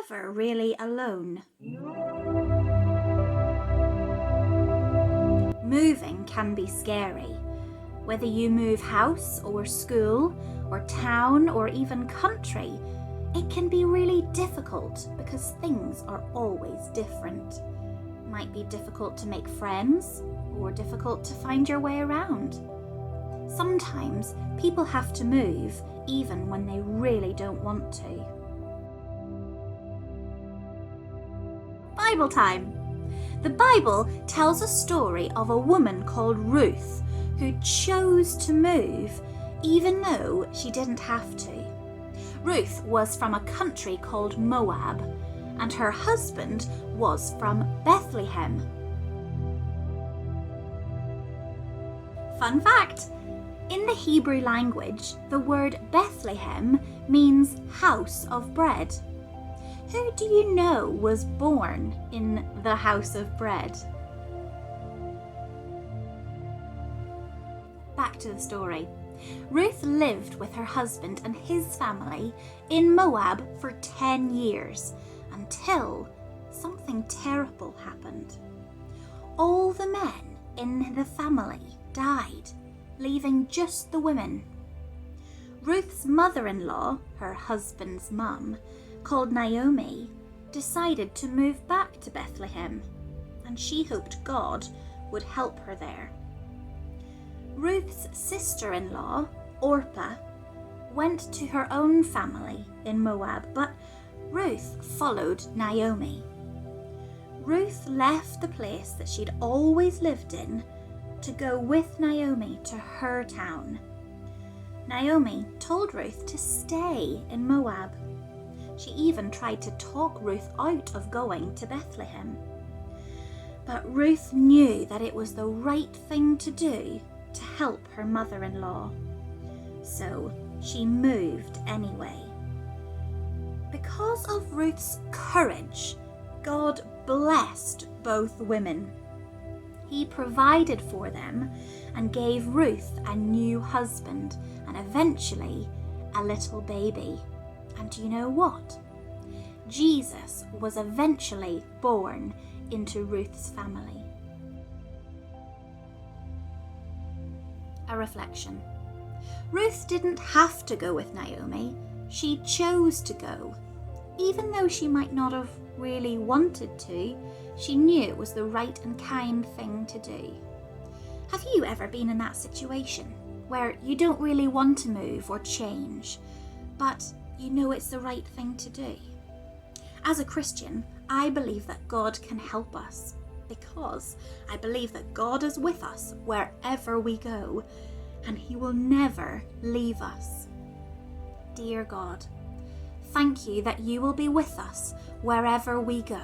ever really alone? Moving can be scary. Whether you move house or school or town or even country, it can be really difficult because things are always different. It might be difficult to make friends or difficult to find your way around. Sometimes people have to move even when they really don't want to. Bible time! The Bible tells a story of a woman called Ruth who chose to move even though she didn't have to. Ruth was from a country called Moab, and her husband was from Bethlehem. Fun fact! In the Hebrew language, the word Bethlehem means house of bread. Who do you know was born in the house of bread? Back to the story. Ruth lived with her husband and his family in Moab for 10 years until something terrible happened. All the men in the family died, leaving just the women. Ruth's mother-in-law, her husband's mum, called Naomi, decided to move back to Bethlehem, and she hoped God would help her there. Ruth's sister-in-law, Orpah, went to her own family in Moab, but Ruth followed Naomi. Ruth left the place that she'd always lived in to go with Naomi to her town. Naomi told Ruth to stay in Moab. She even tried to talk Ruth out of going to Bethlehem. But Ruth knew that it was the right thing to do to help her mother-in-law. So she moved anyway. Because of Ruth's courage, God blessed both women. He provided for them and gave Ruth a new husband and eventually a little baby. And do you know what? Jesus was eventually born into Ruth's family. A reflection. Ruth didn't have to go with Naomi. She chose to go. Even though she might not have really wanted to, she knew it was the right and kind thing to do. Have you ever been in that situation where you don't really want to move or change, but you know it's the right thing to do? As a Christian, I believe that God can help us because I believe that God is with us wherever we go and He will never leave us. Dear God, thank you that you will be with us wherever we go.